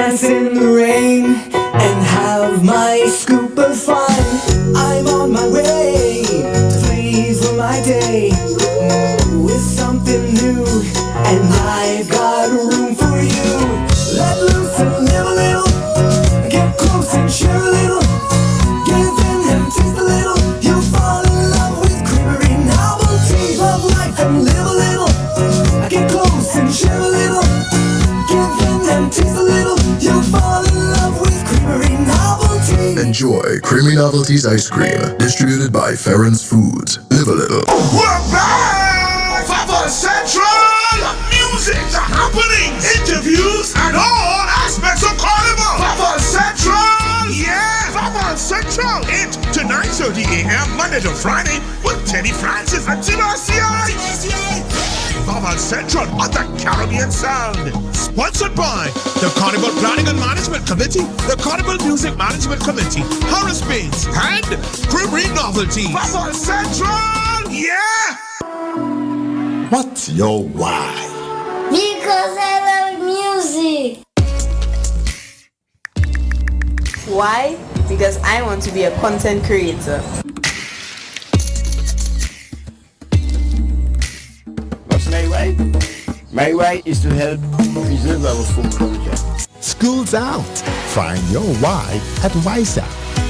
dance in the rain and have my scoop of fun. I'm on my way to flee for my day with something new, and I've got room for you. Let loose and live a little, get close and share a little, give in and taste a little. You'll fall in love with creamery novelty. Love life and live a little, get close and share a little, give in and taste a little. You'll fall in love with creamery novelty. Enjoy Creamy Novelties Ice Cream, distributed by Ferrens Foods. Live a little. We're back! Papa Central! Music, the happenings, interviews, and all aspects of Carnival! Papa Central! Yeah! Papa Central! 8 to 9:30 a.m. Monday to Friday with Teddy Francis and Timothy. Papa Central on the Caribbean Sound. Sponsored by the Carnival Planning and Management Committee, the Carnival Music Management Committee, Harris Baines, and Creamery Novelties. Papa Central! Yeah! What's your why? Because I love music. Why? Because I want to be a content creator. What's my why? My why is to help preserve our folk culture. School's out. Find your why at WISA,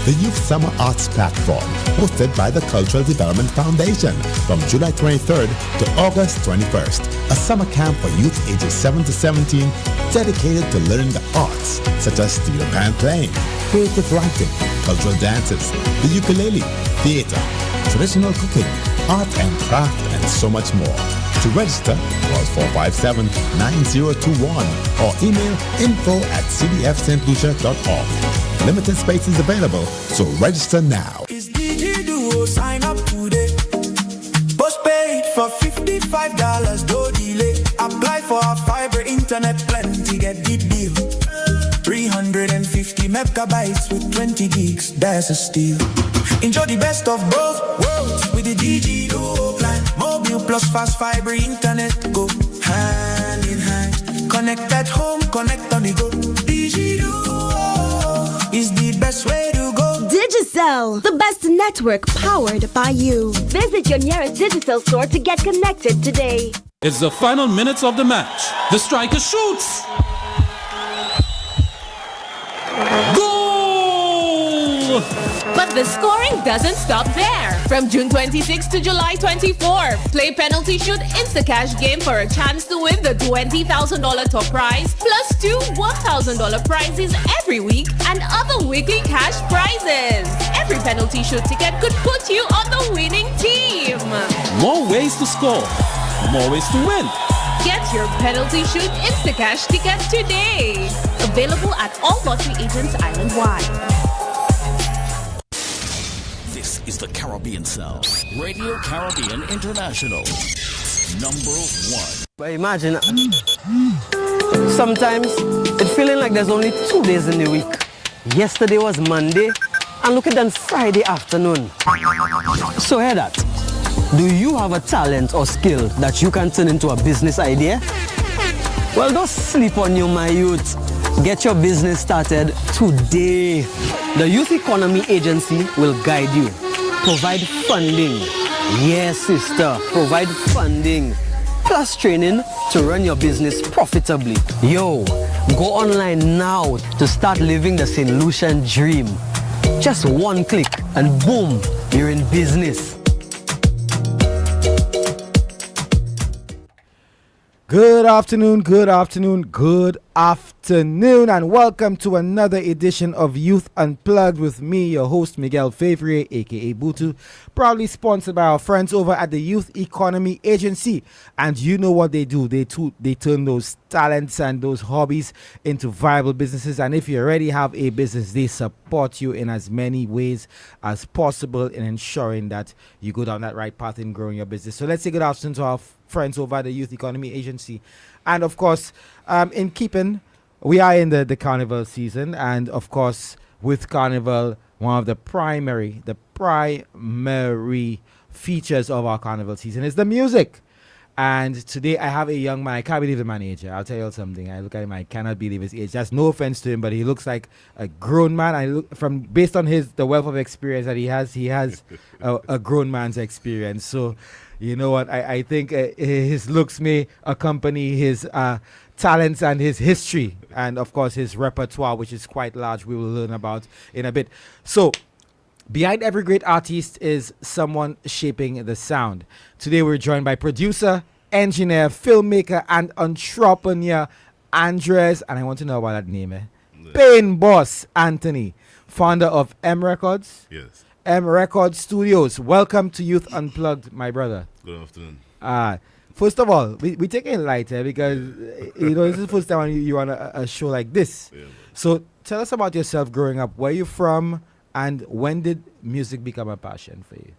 the Youth Summer Arts Platform, hosted by the Cultural Development Foundation from July 23rd to August 21st. A summer camp for youth ages 7 to 17 dedicated to learning the arts, such as steel band playing, creative writing, cultural dances, the ukulele, theater, traditional cooking, art and craft, and so much more. To register, call 457-9021 or email info@cdfstlucia.org. Limited spaces available, so register now. It's DigiDuo, sign up today. Postpaid for $55, no delay. Apply for a fiber internet plan to get the deal. 350 megabytes with 20 gigs, that's a steal. Enjoy the best of both worlds with the DigiDuo plan. Mobile plus fast fiber internet go hand in hand. Connect at home, connect on the go. DigiDuo is the best way to go. Digicel, the best network powered by you. Visit your nearest Digicel store to get connected today. It's the final minutes of the match. The striker shoots. Goal! But the scoring doesn't stop there. From June 26 to July 24, play Penalty Shoot Instacash game for a chance to win the $20,000 top prize plus 2 $1,000 prizes every week and other weekly cash prizes. Every Penalty Shoot ticket could put you on the winning team. More ways to score, more ways to win. Get your Penalty Shoot Instacash ticket today. Available at all lottery agents island-wide. This is the Caribbean Sound. Radio Caribbean International. #1. But imagine, sometimes it's feeling like there's only 2 days in the week. Yesterday was Monday, and look at that Friday afternoon. So hear that. Do you have a talent or skill that you can turn into a business idea? Well, don't sleep on you, my youth. Get your business started today. The Youth Economy Agency will guide you. Provide funding. Yes, sister, provide funding. Plus training to run your business profitably. Yo, go online now to start living the St. Lucian dream. Just one click and boom, you're in business. Good afternoon, and welcome to another edition of Youth Unplugged with me, your host Miguel Fevrier, aka Butu, proudly sponsored by our friends over at the Youth Economy Agency. And you know what they do? They turn those talents and those hobbies into viable businesses. And if you already have a business, they support you in as many ways as possible in ensuring that you go down that right path in growing your business. So let's say good afternoon to our friends over at the Youth Economy Agency. And of course, in keeping, we are in the carnival season, and of course with carnival, one of the primary features of our carnival season is the music. And today I have a young man. I can't believe the man age. I'll tell you something. I look at him, I cannot believe his age. That's no offense to him, but he looks like a grown man. I look from based on the wealth of experience that he has a grown man's experience. So, you know what? I think his looks may accompany his talents and his history, and of course his repertoire, which is quite large. We will learn about in a bit. So, behind every great artist is someone shaping the sound. Today we're joined by producer, engineer, filmmaker, and entrepreneur Andrez, and I want to know about that name, Pain Boss Anthony, founder of M Records. Yes. M Record Studios. Welcome to Youth Unplugged, my brother. Good afternoon. First of all, we take it light because you know this is the first time you're on a show like this. Yeah, so tell us about yourself growing up. Where you from, and when did music become a passion for you?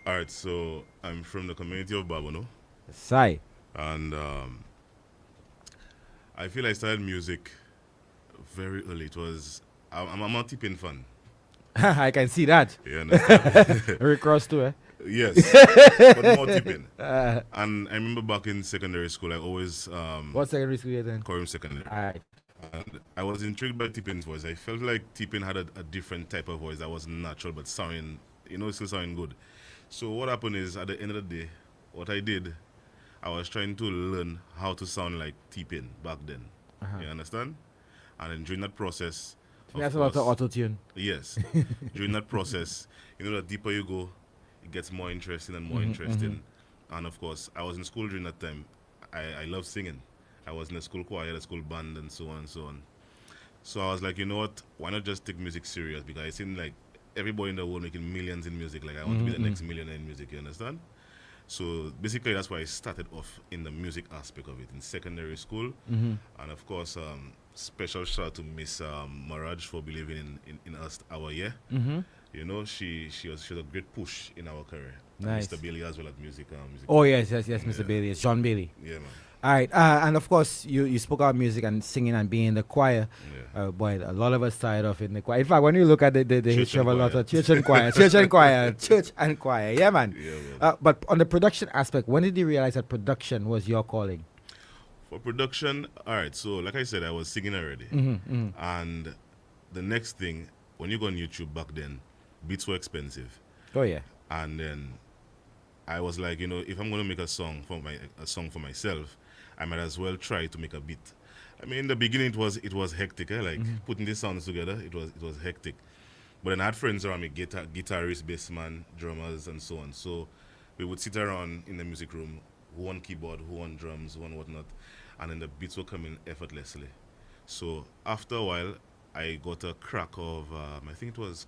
All right, so I'm from the community of Babono. Sai. And I feel I started music very early. I'm a T-Pain fan. I can see that. You understand? Rick Ross too, eh? Yes, but more T-Pain. And I remember back in secondary school, I always... what secondary school you then? Coram Secondary. All right. And I was intrigued by T-Pain's voice. I felt like T-Pain had a different type of voice that was natural, but sounding, still sounding good. So what happened is, at the end of the day, what I did, I was trying to learn how to sound like T-Pain back then. You understand? And then during that process... That's a lot of auto-tune. Yes. During that process, the deeper you go, it gets more interesting and more interesting. And of course, I was in school during that time. I loved singing. I was in a school choir, the school band, and so on and so on. So I was like, you know what? Why not just take music serious? Because I seem like everybody in the world making millions in music. Like I want to be the next millionaire in music. You understand? So basically, that's why I started off in the music aspect of it in secondary school. And of course, special shout out to Miss Maraj for believing in us our year. She was a great push in our career. Nice. Mr. Bailey as well at music. Oh yes, Mr. Bailey. It's John Bailey. Yeah, man. All right, and of course, you spoke about music and singing and being in the choir. Yeah. Boy, a lot of us started off in the choir. In fact, when you look at the history of a lot of church and choir, church and choir, yeah, man. Yeah, but on the production aspect, when did you realize that production was your calling? For production, all right, so like I said, I was singing already. And the next thing, when you go on YouTube back then, beats were expensive. Oh, yeah. And then I was like, if I'm going to make a song for myself, I might as well try to make a beat. I mean, in the beginning, it was hectic. Putting these sounds together, it was hectic. But then I had friends around me, guitarists, bassman, drummers, and so on. So we would sit around in the music room, who on keyboard, who on drums, who on whatnot, and then the beats were coming effortlessly. So after a while, I got a crack of, I think it was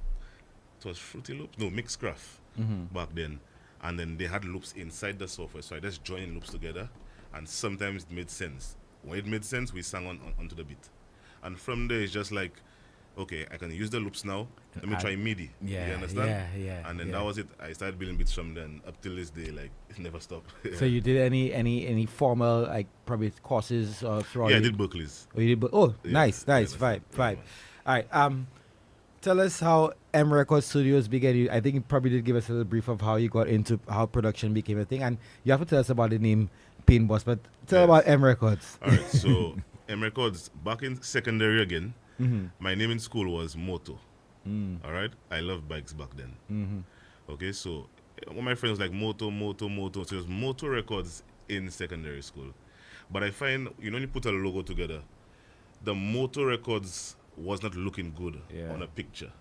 Fruity Loops, no, Mixcraft back then. And then they had loops inside the software, so I just joined loops together, and sometimes it made sense. When it made sense, we sang onto the beat. And from there, it's just like, okay, I can use the loops now. Let me try MIDI. Yeah, you understand? Yeah. And then that was it. I started building beats from then up till this day. Like it never stopped. So you did any formal probably courses throughout? Yeah, I did Berkeley's. Oh, you did. Yeah, nice. Vibe. All right. Tell us how M Record Studios began. I think you probably did give us a little brief of how you got into how production became a thing, and you have to tell us about the name Pain Boss. But tell about M Records. All right. So M Records back in secondary again. My name in school was Moto. All right. I loved bikes back then. Okay. So one of my friends was like Moto. So it was Moto Records in secondary school. But I find when you put a logo together, the Moto Records was not looking good on a picture.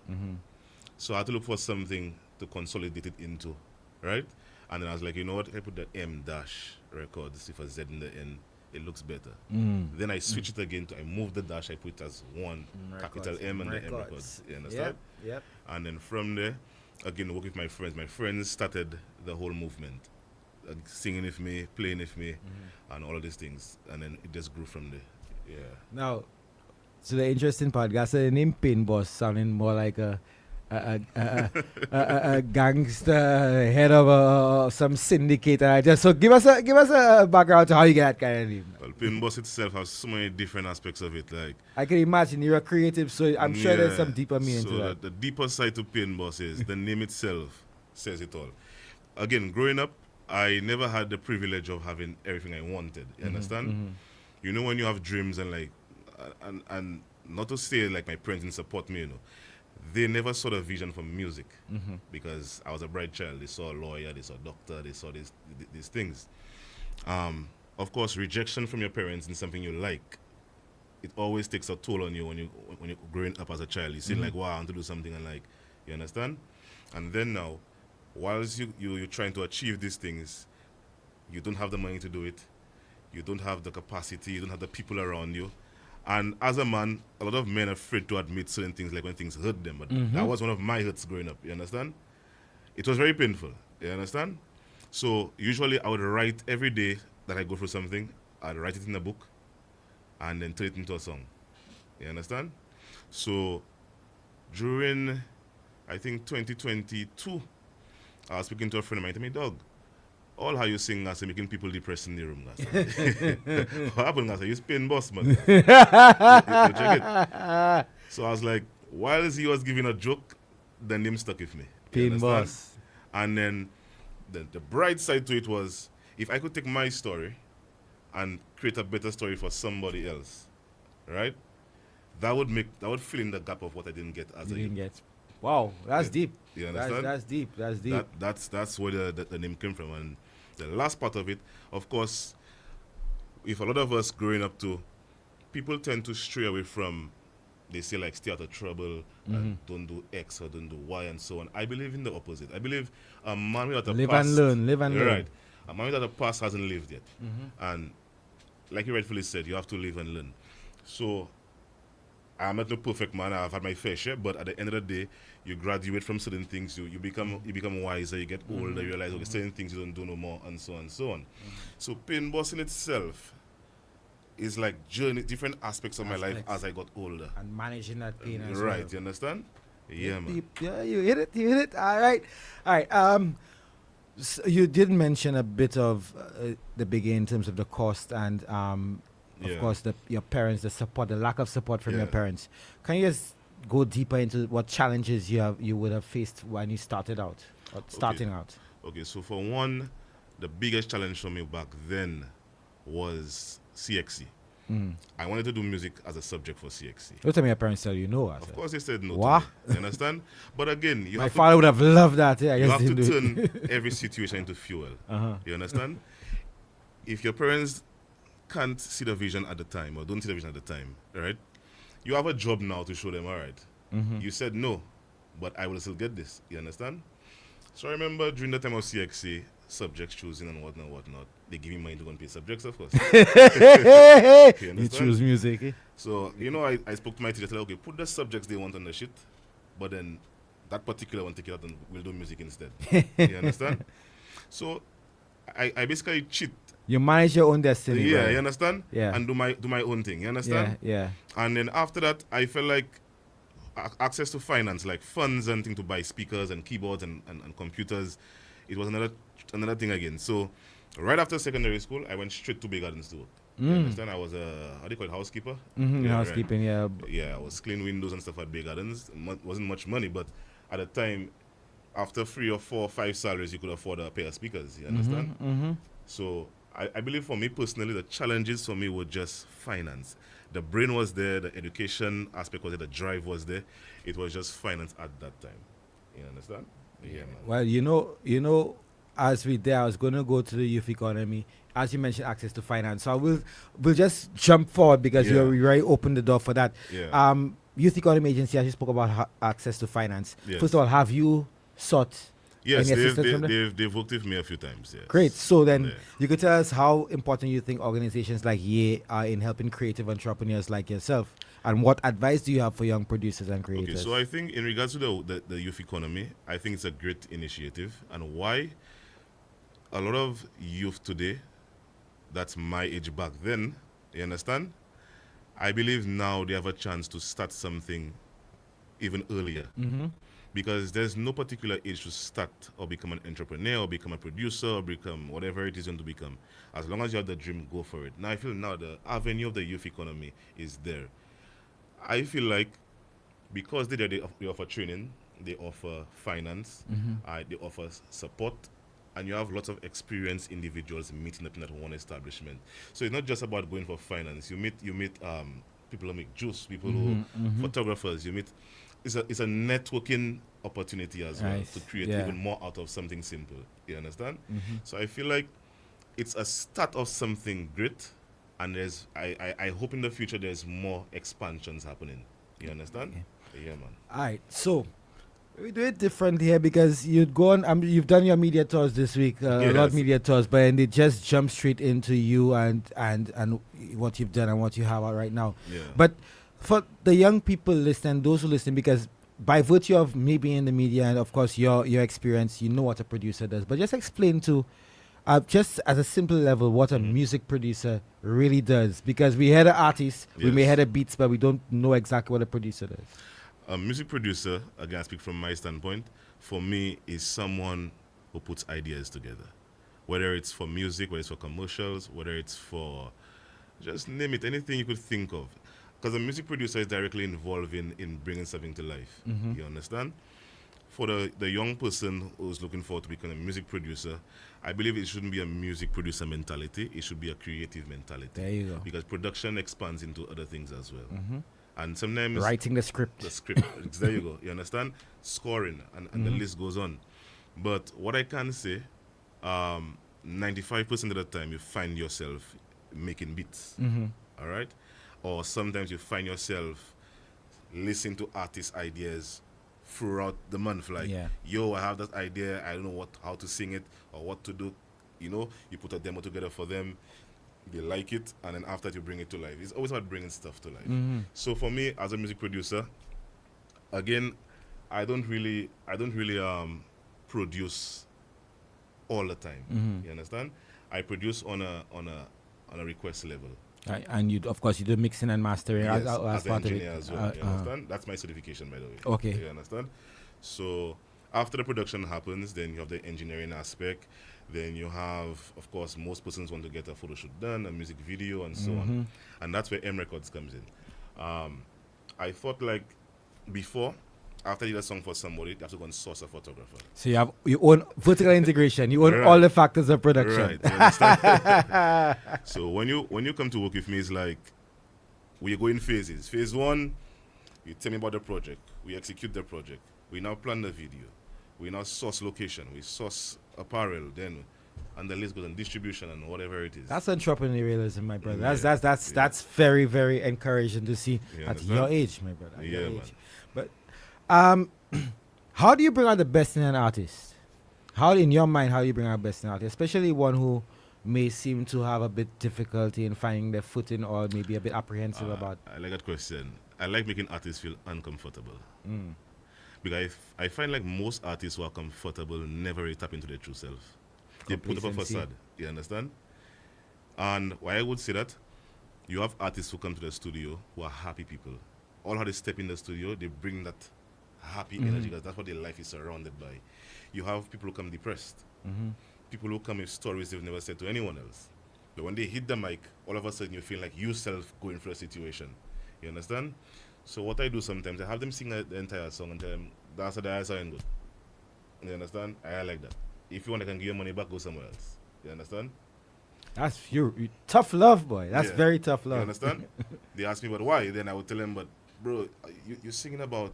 So I had to look for something to consolidate it into, right? And then I was like, you know what? If I put the M dash records, if a Z in the end, it looks better. Then I switch it again I move the dash, I put it as one capital M and the M records. You understand? Yep. And then from there, again, work with my friends. My friends started the whole movement, singing with me, playing with me, and all of these things. And then it just grew from there. Yeah. Now, so the interesting part, guys, the name Pain Boss sounding more like a gangster head of some syndicate. So give us a background to how you get that kind of name. Well, Pain Boss itself has so many different aspects of it. Like I can imagine you're a creative, so I'm sure there's some deeper meaning to that. The deeper side to Pain Boss is the name itself says it all. Again, growing up, I never had the privilege of having everything I wanted. You understand? You know, when you have dreams and like, and not to say like my parents didn't support me, you know, they never saw the vision for music because I was a bright child. They saw a lawyer, they saw a doctor, they saw these things. Of course, rejection from your parents in something you like, it always takes a toll on you when you're growing up as a child. You see like, wow, I want to do something and like, you understand? And then now, whilst you're trying to achieve these things, you don't have the money to do it. You don't have the capacity. You don't have the people around you. And as a man, a lot of men are afraid to admit certain things, like when things hurt them. But that was one of my hurts growing up, you understand? It was very painful, you understand? So usually I would write every day that I go through something, I'd write it in a book and then turn it into a song. You understand? So during, I think, 2022, I was speaking to a friend of mine, he told me, dog, all how you sing, I say, making people depressed in the room. What happened? I say, you spin boss, man. You check it. So I was like, while he was giving a joke, the name stuck with me. Pain boss. And then the bright side to it was, if I could take my story and create a better story for somebody else, right? That would fill in the gap of what I didn't get as a youth. Wow, that's deep. You understand? That's deep. That's deep. That's where the name came from. And the last part of it, of course, if a lot of us growing up too, people tend to stray away from, they say like stay out of trouble, don't do X or don't do Y and so on. I believe in the opposite. I believe a man without a live past... Live and learn. Right. A man without a past hasn't lived yet. And like you rightfully said, you have to live and learn. So I'm not no perfect man. I've had my fair share, but at the end of the day, you graduate from certain things. You become wiser. You get older. You realize okay, certain things you don't do no more, and so on and so on. So pain boss in itself is like different aspects of my life as I got older and managing that pain as right. well. You understand? Yeah, man. Yeah, you hit it. All right. So you did mention a bit of the beginning in terms of the cost and of course, your parents, the lack of support from your parents. Can you just go deeper into what challenges you would have faced when you started out, or starting out? Okay, so for one, the biggest challenge for me back then was CXC. I wanted to do music as a subject for CXC. What time your parents tell you no? Of course they said no. What? To me, you understand? But again, my father would have loved that. Yeah, you have to turn every situation into fuel. You understand? If your parents can't see the vision at the time or don't see the vision at the time, right? You have a job now to show them, all right, you said no, but I will still get this. You understand? So I remember during the time of CXC, subjects choosing and whatnot, they give me money to go and pay subjects, of course. You choose music. Eh? So, I spoke to my teacher, said, okay, put the subjects they want on the sheet, but then that particular one, take it out and we'll do music instead. You understand? So I basically cheat. You manage your own destiny. Yeah, bro. you understand? Yeah. And do my own thing. You understand? Yeah. And then after that, I felt like access to finance, like funds and things to buy speakers and keyboards and computers, it was another thing again. So right after secondary school, I went straight to Bay Gardens to work. You understand? I was how do you call it, housekeeper? Housekeeping, yeah. Yeah, I was cleaning windows and stuff at Bay Gardens. Wasn't much money, but at the time, after 3 or 4 or 5 salaries, you could afford a pair of speakers. You understand? So I believe for me personally, the challenges for me were just finance. The brain was there, the education aspect was there, the drive was there. It was just finance at that time. You understand? Yeah, man. Well, you know, as we there, I was going to go to the youth economy. As you mentioned, access to finance. So we'll just jump forward because you already opened the door for that. Yeah. Youth Economy Agency, as you spoke about access to finance. Yes. First of all, have you sought? Yes, they've worked with me a few times. Yes. Great. So then you could tell us how important you think organizations like YE are in helping creative entrepreneurs like yourself, and what advice do you have for young producers and creators? Okay, so I think in regards to the youth economy, I think it's a great initiative. And why? A lot of youth today, that's my age back then, you understand? I believe now they have a chance to start something even earlier. Because there's no particular age to start or become an entrepreneur or become a producer or become whatever it is going to become. As long as you have the dream, go for it. Now, I feel now the avenue of the youth economy is there. I feel like because they offer training, they offer finance, they offer support, and you have lots of experienced individuals meeting up in that one establishment. So it's not just about going for finance. You meet people who make juice, people who photographers. You meet. It's a networking opportunity as well to create even more out of something simple. You understand? So I feel like it's a start of something great, and I hope in the future there's more expansions happening. You understand? Yeah, man. All right, so we do it differently here because you've done your media tours this week, a lot of media tours, but and they just jump straight into you and what you've done and what you have out right now. Yeah. But for the young people listening, those who listen, because by virtue of me being in the media and of course your experience, you know what a producer does. But just explain to, just at a simple level, what a music producer really does. Because we hear the artists, we may hear the beats, but we don't know exactly what a producer does. A music producer, again, I speak from my standpoint, for me is someone who puts ideas together. Whether it's for music, whether it's for commercials, whether it's for, just name it, anything you could think of. Because a music producer is directly involved in bringing something to life. You understand? For the young person who's looking forward to becoming a music producer, I believe it shouldn't be a music producer mentality. It should be a creative mentality. There you go. Because production expands into other things as well. And sometimes... Writing the script. There you go. You understand? Scoring. And the list goes on. But what I can say, 95% of the time you find yourself making beats. All right? Or sometimes you find yourself listening to artist ideas throughout the month. Like, yo, I have that idea. I don't know how to sing it or what to do. You know, you put a demo together for them. They like it, and then after that you bring it to life. It's always about bringing stuff to life. So for me, as a music producer, again, I don't really produce all the time. You understand? I produce on a request level. And you, of course, you do mixing and mastering as as part an of it. engineer as well. You understand? That's my certification, by the way. Okay. You understand? So after the production happens, then you have the engineering aspect. Then you have, of course, most persons want to get a photo shoot done, a music video, and so on. And that's where M Records comes in. I thought, like, before, after you did a song for somebody, you have to go and source a photographer. So you have your own vertical integration. You own all the factors of production. Right. You understand? So when you come to work with me, it's like we go in phases. Phase one, you tell me about the project. We execute the project. We now plan the video. We now source location. We source apparel. Then, and the list goes on distribution and whatever it is. That's entrepreneurialism, my brother. That's very, very encouraging to see at your age, my brother. Yeah, man. But how do you bring out the best in an artist? How, in your mind, how do you bring out the best in an artist, especially one who may seem to have a bit difficulty in finding their footing or maybe a bit apprehensive about? I like that question. I like making artists feel uncomfortable. Because I find like most artists who are comfortable never really tap into their true self. They put up a facade. You understand? And why I would say that, you have artists who come to the studio who are happy people. All how they step in the studio, they bring that happy energy, because that's what their life is surrounded by. You have people who come depressed. People who come with stories they've never said to anyone else. But when they hit the mic, all of a sudden you feel like yourself going through a situation. You understand? So what I do sometimes, I have them sing the entire song and tell them, that's the answer and good. You understand? I like that. If you want, I can give your money back, go somewhere else. You understand? That's you tough love, boy. That's very tough love. You understand? They ask me, but why? Then I would tell them, but bro, you're singing about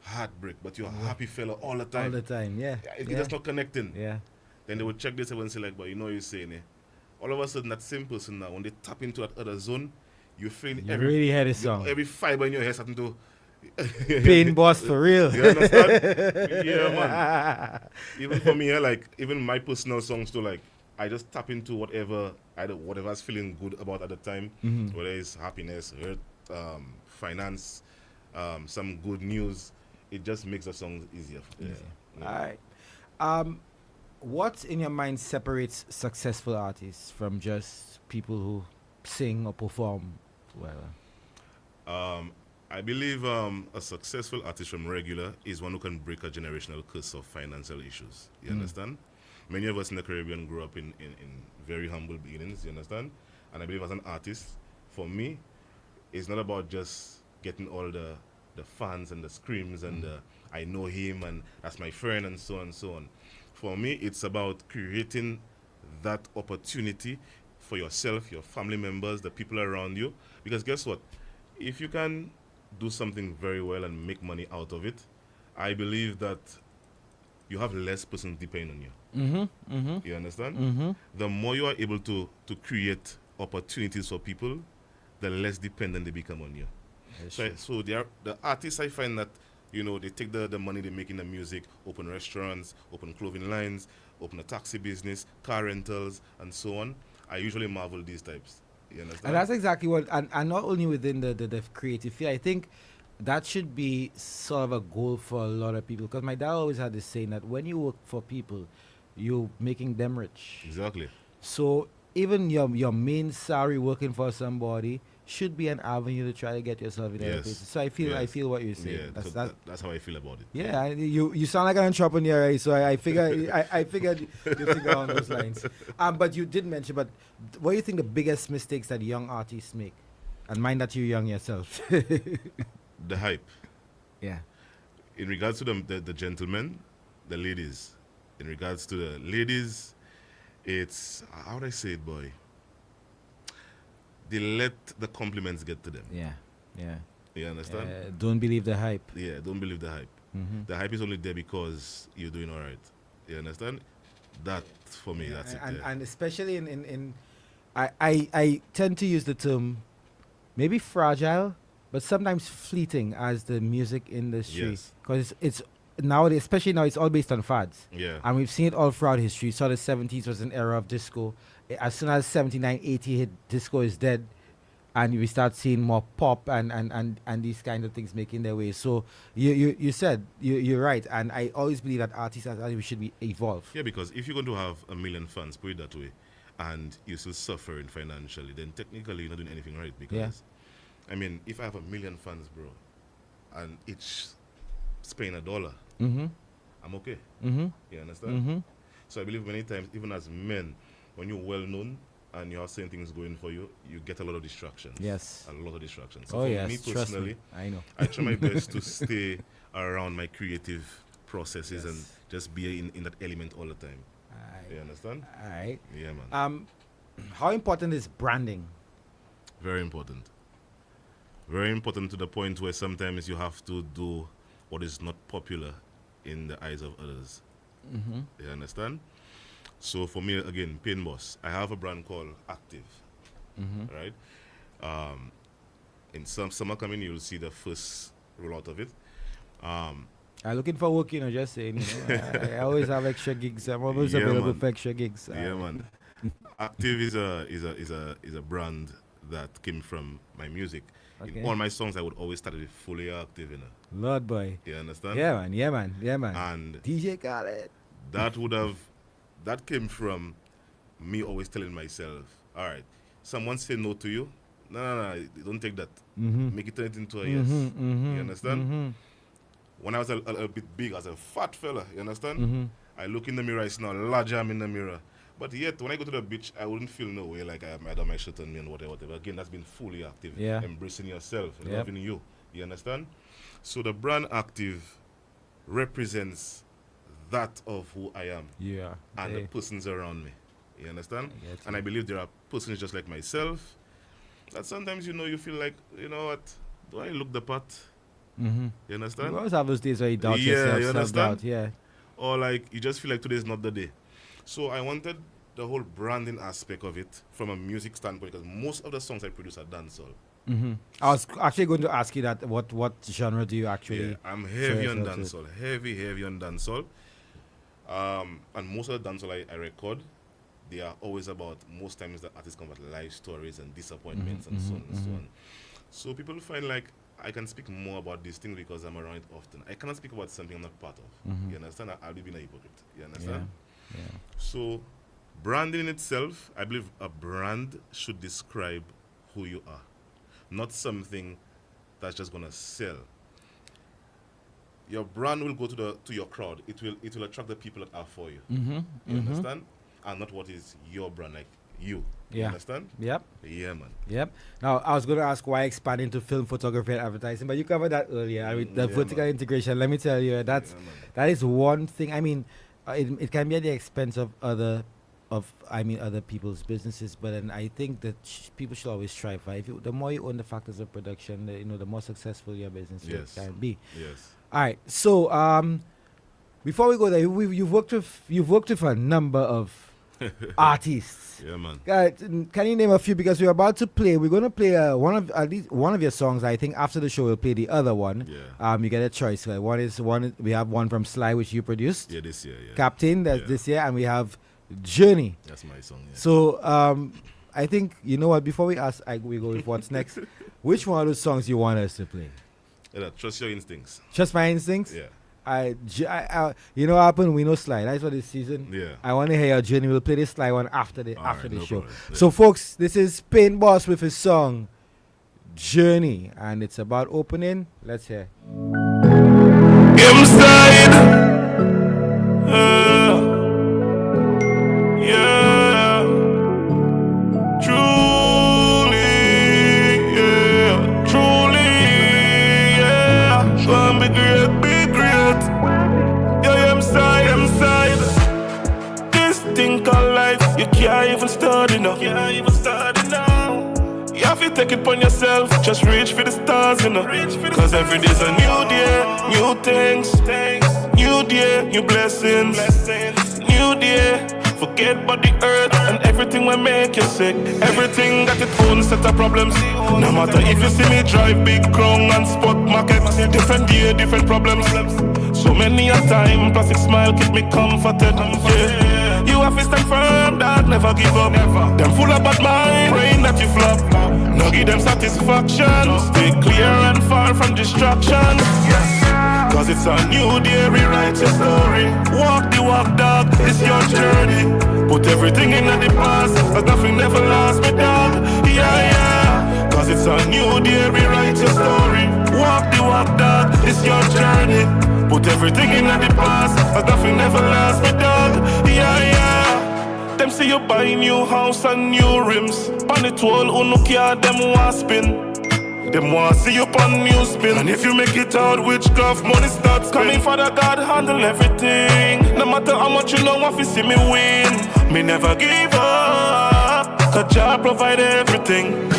heartbreak, but you're a happy fella all the time. All the time, yeah. It's just not connecting. Yeah. Then they would check this and say, like, but you know what you're saying, eh? All of a sudden, that same person now, when they tap into that other zone, you feel really hear the song. Every fiber in your head starting to pain boss for real. You understand? Yeah, man. Even for me, like, even my personal songs too, like, I just tap into whatever I was feeling good about at the time, whether it's happiness, hurt, finance, some good news. It just makes the songs easier. All right. What in your mind separates successful artists from just people who sing or perform well? I believe a successful artist from regular is one who can break a generational curse of financial issues. You understand? Many of us in the Caribbean grew up in very humble beginnings, you understand? And I believe as an artist, for me, it's not about just getting all the fans and the screams and the I know him and that's my friend and so on and so on. For me, it's about creating that opportunity for yourself, your family members, the people around you. Because guess what? If you can do something very well and make money out of it, I believe that you have less person depending on you. You understand? The more you are able to create opportunities for people, the less dependent they become on you. So the artists, I find that, you know, they take the money they make in the music, open restaurants, open clothing lines, open a taxi business, car rentals, and so on. I usually marvel these types. You understand? And that's exactly what, and not only within the creative field, I think that should be sort of a goal for a lot of people. Because my dad always had this saying that when you work for people, you're making them rich. Exactly. So even your main salary working for somebody should be an avenue to try to get yourself in other places. So I feel what you're saying. Yeah, that's how I feel about it. Yeah, you sound like an entrepreneur, right? So I figured I figured you figure on those lines. But you did mention, but what do you think the biggest mistakes that young artists make? And mind that you're young yourself. The hype. Yeah. In regards to the gentlemen, the ladies. In regards to the ladies, it's, how would I say it, boy? They let the compliments get to them. Yeah. You understand? Don't believe the hype. Yeah, don't believe the hype. The hype is only there because you're doing all right. You understand? That, for me, that's it. And especially in I tend to use the term maybe fragile, but sometimes fleeting as the music industry. Because it's nowadays, especially now, it's all based on fads. Yeah. And we've seen it all throughout history. So the 70s was an era of disco. As soon as 79, 80 hit, disco is dead. And we start seeing more pop and these kind of things making their way. So you said, you're right. And I always believe that artists should be evolve. Yeah, because if you're going to have 1 million fans, put it that way, and you're still suffering financially, then technically you're not doing anything right. Because, I mean, if I have 1 million fans, bro, and each paying $1, I'm okay. You understand? So I believe many times, even as men, when you're well known and you have certain things going for you, you get a lot of distractions. Yes. A lot of distractions. So for yes, me personally, I know. I try my best to stay around my creative processes and just be in that element all the time. You understand? All right. Yeah, man. How important is branding? Very important. Very important to the point where sometimes you have to do what is not popular in the eyes of others. You understand? So for me, again, Pain Boss, I have a brand called Active. Right? In some summer coming, you'll see the first rollout of it. I'm looking for work, just saying. I always have extra gigs. I'm always available for extra gigs. Yeah, man. Active is a brand that came from my music. Okay. In all my songs, I would always start with fully active, Lord boy. You understand? Yeah, man. And DJ Khaled. That came from me always telling myself, all right, someone say no to you, no, don't take that. Make it turn it into a yes. You understand? When I was a bit big, I was a fat fella, you understand? I look in the mirror, I see now large arm in the mirror. But yet, when I go to the beach, I wouldn't feel no way like I had my shirt on me and whatever. Again, that's been fully active. Yeah. Embracing yourself, loving you. You understand? So the brand Active represents that of who I am. Yeah. And the persons around me. You understand? And I believe there are persons just like myself that sometimes, you feel like, you know what, do I look the part? You understand? You always have those days where you doubt yourself. You understand? Yeah. Or like, you just feel like today is not the day. So I wanted the whole branding aspect of it from a music standpoint, because most of the songs I produce are dancehall. I was actually going to ask you that. What genre do you actually? Yeah, I'm heavy on dancehall. Heavy on dancehall. And most of the dancehall I record, they are always about, most times the artists come with life stories and disappointments and so on and so on. So people find like I can speak more about these things because I'm around it often. I cannot speak about something I'm not part of. You understand? I'll be being a hypocrite. You understand? Yeah. So branding in itself, I believe a brand should describe who you are, not something that's just gonna sell. Your brand will go to your crowd. It will attract the people that are for you. You understand? And not what is your brand, like you. You understand? Yep. Yeah, man. Yep. Now, I was going to ask why expand into film photography and advertising, but you covered that earlier. I mean, the vertical integration, let me tell you, that is one thing. I mean, it can be at the expense of other people's businesses, but then I think that people should always strive for. The more you own the factors of production, the more successful your business can be. Yes. All right. So before we go there, you've worked with a number of artists. Yeah, man. Can you name a few? Because we're about to play. We're going to play at least one of your songs. I think after the show we'll play the other one. Yeah. You get a choice. We have one from Sly, which you produced. Yeah, this year. Yeah. Captain, this year, and we have Journey. That's my song. Yeah. So I think you know what. Before we we go with what's next. Which one of those songs you want us to play? Yeah, trust your instincts. Trust my instincts. Yeah. You know what happened? We know Sly. That's for this season. Yeah. I want to hear your Journey. We'll play this Sly one after the show. Problem. So, folks, this is Pain Boss with his song Journey, and it's about opening. Let's hear. Inside. Yeah. Truly. Yeah. Truly. Yeah. Gonna be great. Be great. Yeah, I'm side. This thing called life, you can't even start it now. You have to take it upon yourself, just reach for the stars, you know. Cause every day's a new day, new things. New day, new blessings. New day, forget about the earth and everything will make you sick. Everything got its own set of problems. No matter if you see me drive big crown and spot market, different day, different problems. So many a time, plastic smile keep me comforted. Yeah. You have to stand firm, dog, never give up. Them full of bad mind, praying that you flop. No give them satisfaction. Stay clear and far from distraction. Cause it's a new day, rewrite your story. Walk the walk, dog, it's your journey. Put everything in the past, cause nothing never lasts me, dog. Yeah. Cause it's a new day, rewrite your story. Walk the walk, dog, it's your journey. Put everything in the past, cause nothing never lasts me, dog. Yeah. Them say you buy new house and new rims. Pan it all, no care, them waspin. Them want see you on new spin. And if you make it out, witchcraft money starts coming. Father God handle everything. No matter how much you know, if you see me win, me never give up. Cause Jah provide everything.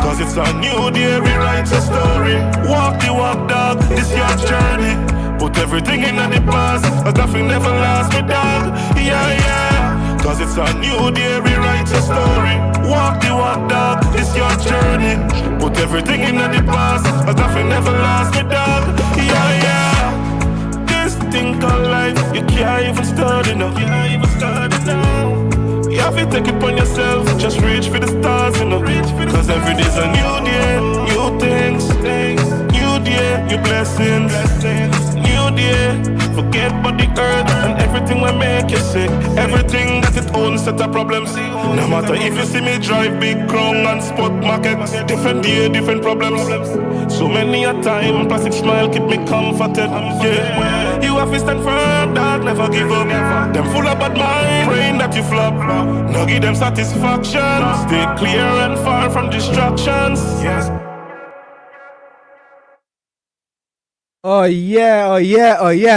Cause it's a new day, rewrite your story. Walk the walk, dog, it's your journey. Put everything in the past, cause nothing never lasts me, dog. Yeah. Cause it's a new day, rewrite your story. Walk the walk, dog, it's your journey. Put everything in the past, cause nothing never lasts me, dog. Yeah. This thing called life, you can't even start it now. You have to take it upon yourself, just reach for the stars, you know. Cause every day's a new day, new things. New day, new blessings. New day, forget about the earth and everything will make you sick. Everything got its own set of problems. No matter if you see me drive big crown and spot market, different day, different problems. So many a time, plastic smile keep me comforted. Yeah. You have to stand firm, dog, never give up. Them full of bad mind, praying that you flop. No give them satisfaction. Stay clear and far from distractions. Yes. Oh yeah.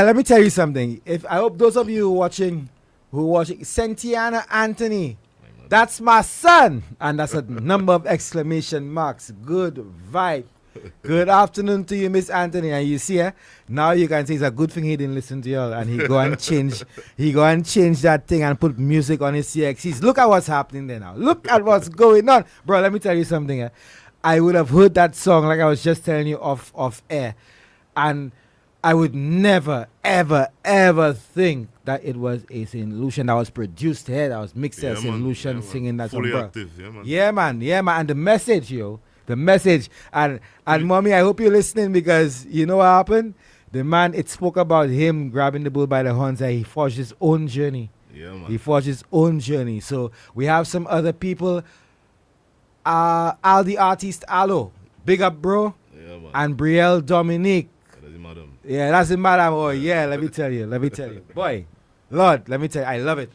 Let me tell you something. I hope those of you who watching Sentiana Anthony, that's my son. And that's a number of exclamation marks. Good vibe. Good afternoon to you, Miss Anthony. And you see her, now you can say it's a good thing he didn't listen to y'all and he go and change that thing and put music on his CXCs. Look at what's happening there now. Look at what's going on. Bro, let me tell you something. I would have heard that song like I was just telling you off air. And I would never, ever think that it was a St. Lucian that was produced here, that was mixed here, St. Lucian singing that song. Fully active, man. Yeah, man. And the message, the message. And mommy, I hope you're listening because you know what happened? The man, it spoke about him grabbing the bull by the horns and he forged his own journey. Yeah, man. He forged his own journey. So we have some other people. Al the artist, Alo. Big up, bro. Yeah, man. And Brielle Dominique. Yeah, that's the madam. Oh, yeah, let me tell you. Boy, Lord, let me tell you, I love it.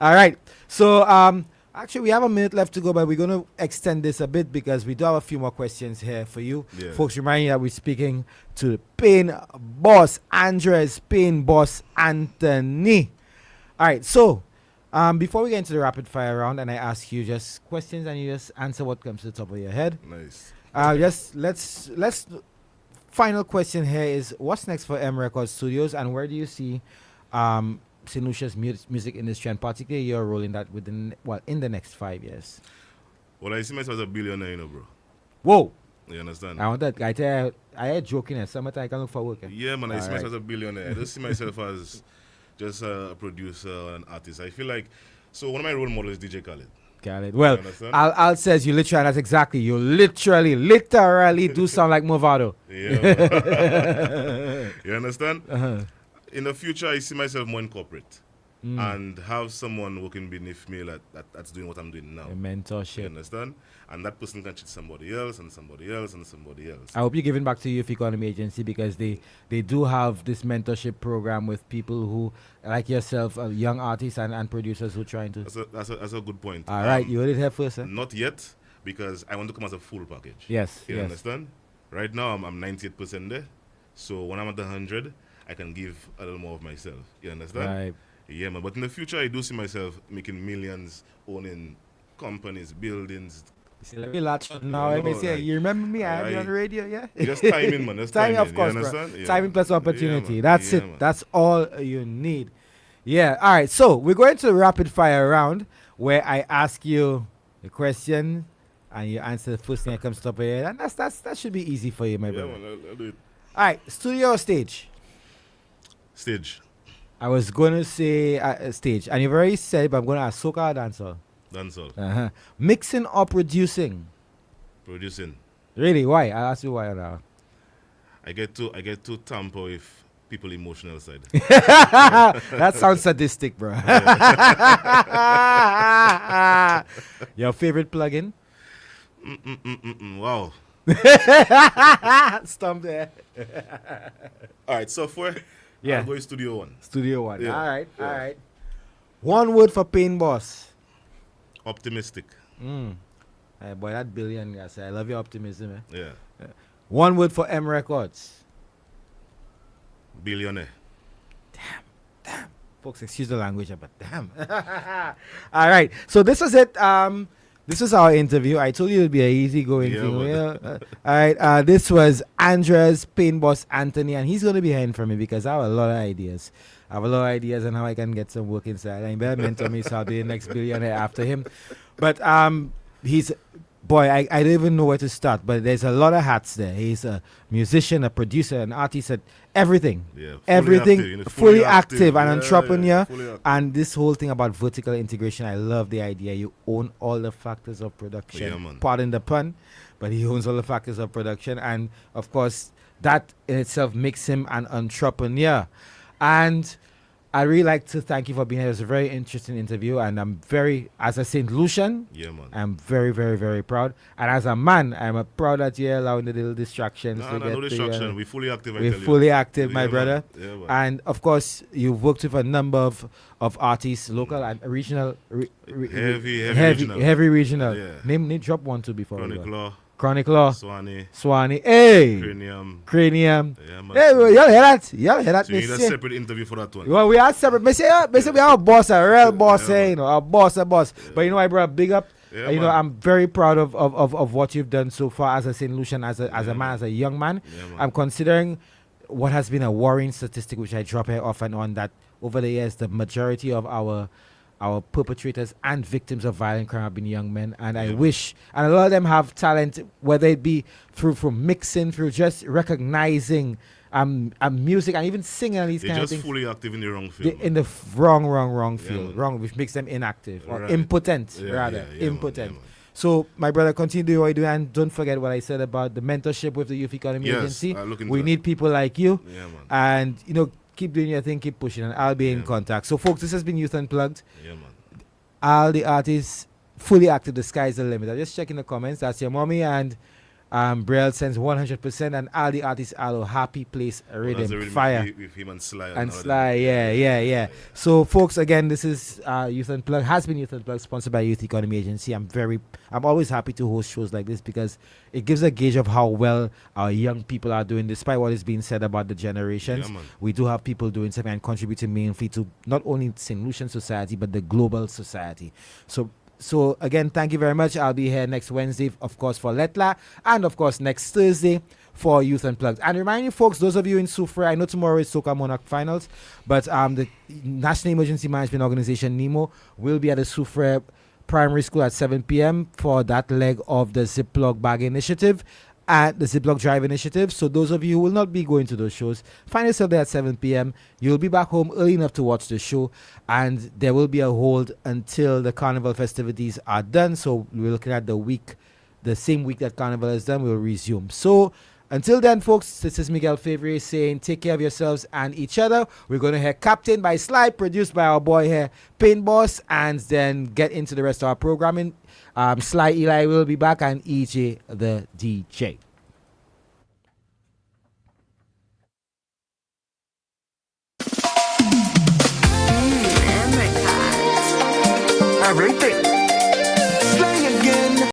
All right. So, Actually, we have a minute left to go, but we're going to extend this a bit because we do have a few more questions here for you. Yeah. Folks, remind you that we're speaking to the Pain Boss, Andrez, Pain Boss, Anthony. All right, so before we get into the rapid fire round and I ask you just questions and you just answer what comes to the top of your head. Nice. Just let's final question here is what's next for M Record Studios and where do you see St. Lucia's music industry and particularly your role in that in the next 5 years? Well, I see myself as a billionaire, you know, bro. Whoa. You understand? I want that guy. I had joking at summertime. I can look for work. Yeah, man. I see All myself as a billionaire. I don't see myself as just a producer and artist. I feel like one of my role models is DJ Khaled. Khaled. Well, You understand? Al says you literally. That's exactly. You literally do sound like Movado. Yeah. Man. You understand? Uh-huh. In the future, I see myself more in corporate and have someone working beneath me that's doing what I'm doing now. A mentorship. You understand? And that person can teach somebody else and somebody else and somebody else. I hope you're giving back to Youth Economy Agency because they do have this mentorship program with people who, like yourself, young artists and producers who are trying to. That's a good point. All right, you heard it here first, sir? Not yet, because I want to come as a full package. Yes, You yes. understand? Right now, I'm 98% there. So when I'm at the 100, I can give a little more of myself. You understand? Right. Yeah, man. But in the future, I do see myself making millions, owning companies, buildings. See, let me latch on now. Let me say, you remember me? I had you on the radio, yeah? Just timing, man. Just timing, timing. of course, You bro. understand? Yeah. Timing plus opportunity. Yeah, That's yeah, it. man. That's all you need. Yeah. All right. So we're going to the rapid fire round where I ask you a question and you answer the first thing that comes to top of your head. And that should be easy for you, my Yeah, brother. man. I'll do it. All right. Studio or stage? Stage. I was going to say stage. And you've already said, but I'm going to ask soca or dancehall? Dancehall. Uh-huh. Mixing or producing? Producing. Really? Why? I'll ask you why now. I get to tamper with people emotional side. That sounds sadistic, bro. Your favorite plugin? Wow. Stump there. All right, software. Yeah. I'll go with Studio One. Studio One. Yeah. All right. Yeah. All right. One word for Pain Boss. Optimistic. Hey, boy, that billion guy. I love your optimism. Eh? Yeah. One word for M Records. Billionaire. Damn. Folks, excuse the language, but damn. All right. So this was it. This was our interview. I told you it would be an easygoing thing. Yeah. All right. This was Andrez, Pain Boss Anthony, and he's going to be hearing from me because I have a lot of ideas. I have a lot of ideas on how I can get some work inside. I better mentor me so I'll be the next billionaire after him. But he's... Boy, I don't even know where to start, but there's a lot of hats there. He's a musician, a producer, an artist, everything. Yeah, everything, active, fully active, an yeah, entrepreneur. fully active. And this whole thing about vertical integration, I love the idea. You own all the factors of production. Yeah, man. Pardon the pun, but he owns all the factors of production. And, of course, that in itself makes him an entrepreneur. And I really like to thank you for being here. It was a very interesting interview, and I'm very, as a St. Lucian, Yeah, man. I'm very, very, very proud. And as a man, I'm proud that you're allowing the little distractions. No distraction. We're fully active. We're fully active, my Yeah, brother. man. Yeah, man. And of course, you've worked with a number of artists, local and regional. Heavy regional. Yeah. Name drop one, two before. Chronic Law. Chronic Law. Swanee. Hey. Cranium. Yeah, man. Hey, y'all hear that? Y'all hear that? So you need a separate interview for that one. Well, we are separate. We say we have a boss, a real boss, you know, a boss. But you know, I brought big up. Yeah, You know, man. I'm very proud of what you've done so far as a St. Lucian, as a man, as a young man. Yeah, man. I'm considering what has been a worrying statistic, which I drop here off and on, that over the years, the majority of our perpetrators and victims of violent crime have been young men, and I wish, and a lot of them have talent, whether it be through mixing, through just recognizing music and even singing and these They're kind of just things. fully active in the wrong field. In the wrong Yeah, field, man. wrong, which makes them inactive or Right. impotent, Yeah, rather yeah, impotent. man. So, my brother, continue doing what you do, and don't forget what I said about the mentorship with the Youth Economy Yes, Agency. I'll look into We that. need people like you, Yeah, man. and you know, keep doing your thing, keep pushing, and I'll be in contact. So, folks, this has been Youth Unplugged. Yeah, man. All the artists fully active. The sky's the limit. I'm just checking the comments. That's your mommy and Braille sends 100%, and all the artists are happy place rhythm fire with him and Sly yeah. So folks, again, this is Youth Unplugged, has been Youth Unplugged, sponsored by Youth Economy Agency. I'm always happy to host shows like this because it gives a gauge of how well our young people are doing, despite what is being said about the generations. We do have people doing something and contributing meaningfully to not only St. Lucian society but the global society. So again, thank you very much. I'll be here next Wednesday, of course, for Letla, and of course next Thursday for Youth Unplugged. And remind you, folks, those of you in Soufriere, I know tomorrow is Soca Monarch Finals, but the National Emergency Management Organization, NEMO, will be at the Soufriere Primary School at 7 p.m. for that leg of the Ziploc Bag Initiative and the Ziploc Drive Initiative. So those of you who will not be going to those shows, find yourself there at 7 p.m. You'll be back home early enough to watch the show, and there will be a hold until the Carnival festivities are done. So we're looking at the same week that Carnival is done, we'll resume. So until then, folks, this is Miguel Fevrier saying take care of yourselves and each other. We're going to hear Captain by Sly, produced by our boy here, Pain Boss, and then get into the rest of our programming. Sly Eli will be back, and EJ the DJ. Everything.